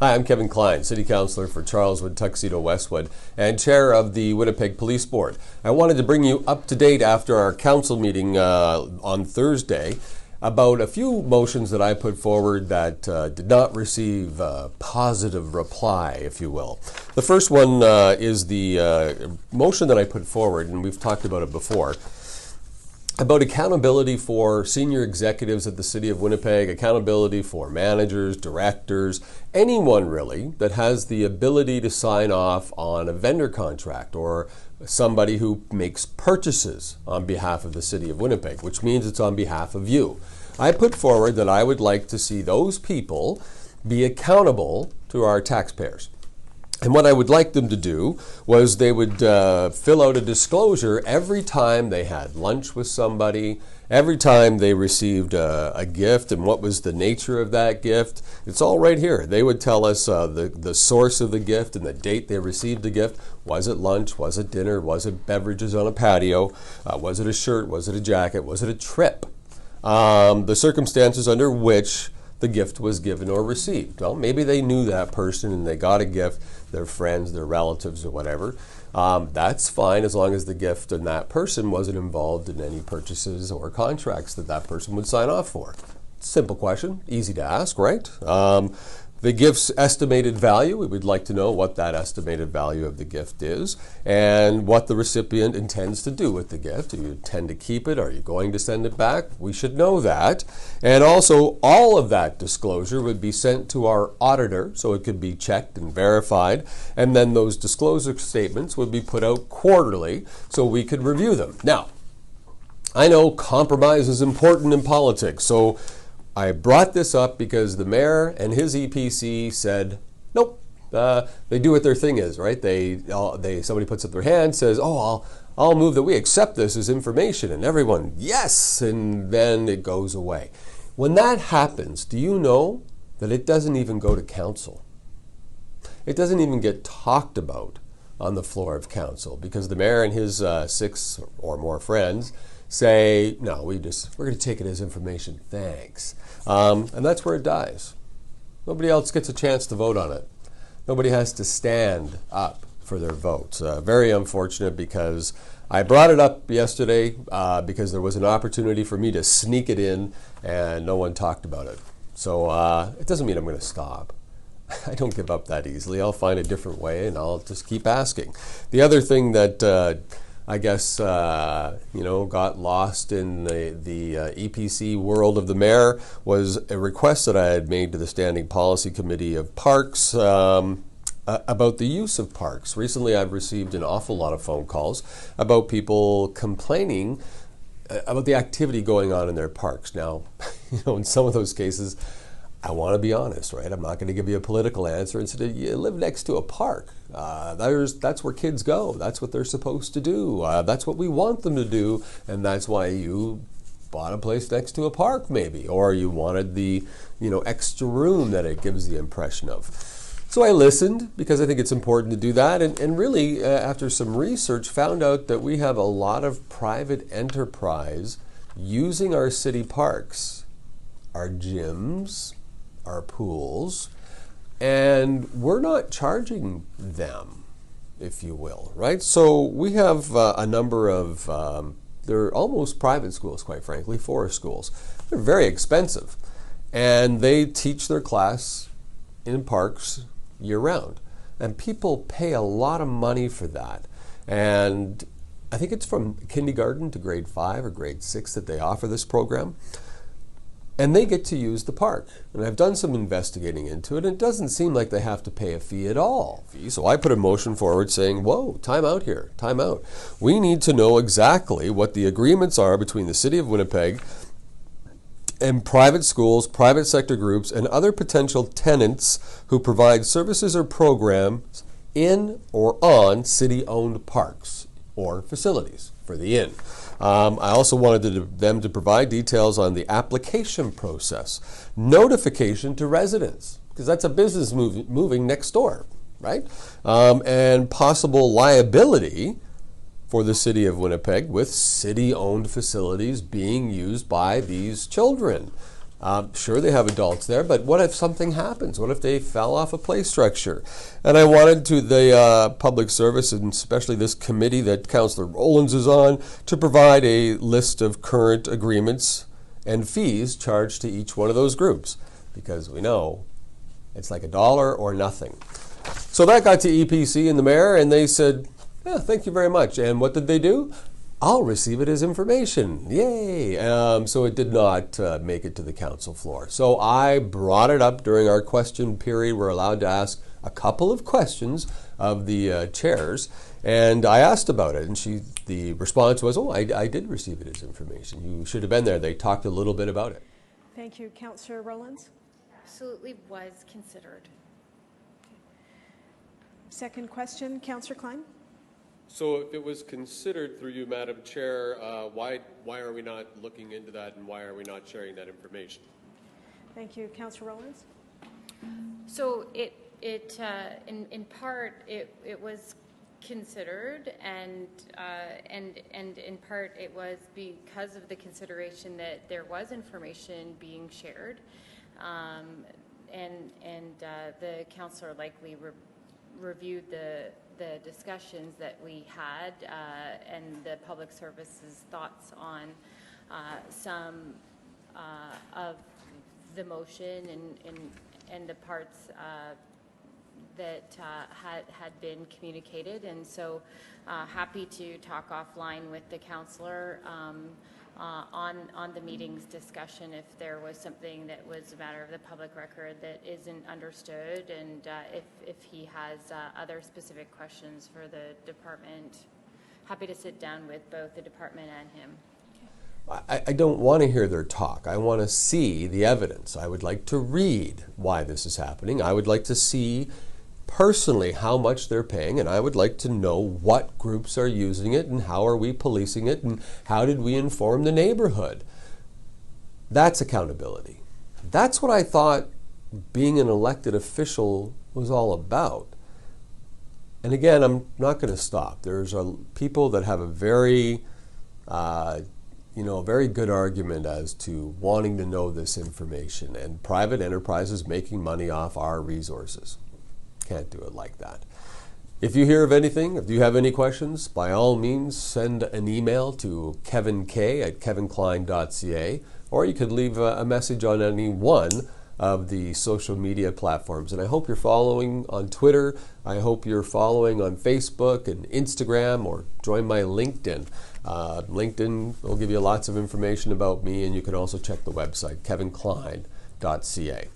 Hi, I'm Kevin Klein, City Councillor for Charleswood, Tuxedo, Westwood, and Chair of the Winnipeg Police Board. I wanted to bring you up to date after our council meeting on Thursday about a few motions that I put forward that did not receive a positive reply, if you will. The first one is the motion that I put forward, and we've talked about it before, about accountability for senior executives at the City of Winnipeg, accountability for managers, directors, anyone really that has the ability to sign off on a vendor contract or somebody who makes purchases on behalf of the City of Winnipeg, which means it's on behalf of you. I put forward that I would like to see those people be accountable to our taxpayers. And what I would like them to do was they would fill out a disclosure every time they had lunch with somebody, every time they received a gift and what was the nature of that gift. It's all right here. They would tell us the source of the gift and the date they received the gift. Was it lunch? Was it dinner? Was it beverages on a patio? Was it a shirt? Was it a jacket? Was it a trip? The circumstances under which the gift was given or received. Well, maybe they knew that person and they got a gift, their friends, their relatives, or whatever. That's fine as long as the gift and that person wasn't involved in any purchases or contracts that that person would sign off for. Simple question, easy to ask, right? The gift's estimated value, we would like to know what that estimated value of the gift is and what the recipient intends to do with the gift. Do you intend to keep it? Are you going to send it back? We should know that. And also, all of that disclosure would be sent to our auditor so it could be checked and verified. And then those disclosure statements would be put out quarterly so we could review them. Now, I know compromise is important in politics, so I brought this up because the mayor and his EPC said, nope, they do what their thing is, right? Somebody puts up their hand, says, oh, I'll move that we accept this as information, and everyone, yes, and then it goes away. When that happens, do you know that it doesn't even go to council? It doesn't even get talked about on the floor of council because the mayor and his 6 or more friends say, no, we're going to take it as information, thanks. And that's where it dies. Nobody else gets a chance to vote on it. Nobody has to stand up for their votes. Very unfortunate because I brought it up yesterday because there was an opportunity for me to sneak it in and no one talked about it. So it doesn't mean I'm going to stop. I don't give up that easily. I'll find a different way and I'll just keep asking. The other thing that I guess, got lost in the EPC world of the mayor was a request that I had made to the Standing Policy Committee of Parks about the use of parks. Recently, I've received an awful lot of phone calls about people complaining about the activity going on in their parks. Now, in some of those cases, I want to be honest, right? I'm not going to give you a political answer and say, you live next to a park. That's where kids go. That's what they're supposed to do. That's what we want them to do. And that's why you bought a place next to a park, maybe. Or you wanted the, extra room that it gives the impression of. So I listened because I think it's important to do that. And really, after some research, found out that we have a lot of private enterprise using our city parks, our gyms, our pools, and we're not charging them, if you will, right? So we have a number of, they're almost private schools, quite frankly, forest schools. They're very expensive, and they teach their class in parks year-round, and people pay a lot of money for that. And I think it's from kindergarten to grade 5 or grade 6 that they offer this program. And they get to use the park. And I've done some investigating into it, and it doesn't seem like they have to pay a fee at all. So I put a motion forward saying, whoa, time out here, time out. We need to know exactly what the agreements are between the City of Winnipeg and private schools, private sector groups, and other potential tenants who provide services or programs in or on city-owned parks or facilities for the inn. I also wanted them to provide details on the application process, notification to residents, because that's a business moving next door, right? And possible liability for the City of Winnipeg with city-owned facilities being used by these children. Sure, they have adults there, but what if something happens? What if they fell off a play structure? And I wanted to the public service, and especially this committee that Councillor Rollins is on, to provide a list of current agreements and fees charged to each one of those groups, because we know it's like $1 or nothing. So that got to EPC and the mayor, and they said, yeah, thank you very much. And what did they do? I'll receive it as information. Yay! So it did not make it to the council floor. So I brought it up during our question period. We're allowed to ask a couple of questions of the chairs, and I asked about it, and the response was, oh, I did receive it as information. You should have been there. They talked a little bit about it. Thank you. Councillor Rollins? Absolutely was considered. Second question, Councillor Klein? So if it was considered through you, Madam Chair, why are we not looking into that, and why are we not sharing that information? Thank you. Councillor Rollins? So in part it was considered, and in part it was because of the consideration that there was information being shared, and the councillor likely reviewed the discussions that we had and the public services thoughts on some of the motion and the parts that had been communicated, and so happy to talk offline with the councillor on the meeting's discussion if there was something that was a matter of the public record that isn't understood, and if he has other specific questions for the department, happy to sit down with both the department and him. I don't want to hear their talk. I want to see the evidence. I would like to read why this is happening. I would like to see personally how much they're paying, and I would like to know what groups are using it and how are we policing it and how did we inform the neighborhood. That's accountability. That's what I thought being an elected official was all about. And again, I'm not going to stop. There's people that have a very very good argument as to wanting to know this information, and private enterprises making money off our resources. Can't do it like that. If you hear of anything, if you have any questions, by all means send an email to kevink@kevinklein.ca, or you could leave a message on any one of the social media platforms. And I hope you're following on Twitter. I hope you're following on Facebook and Instagram, or join my LinkedIn. LinkedIn will give you lots of information about me, and you can also check the website, kevinklein.ca.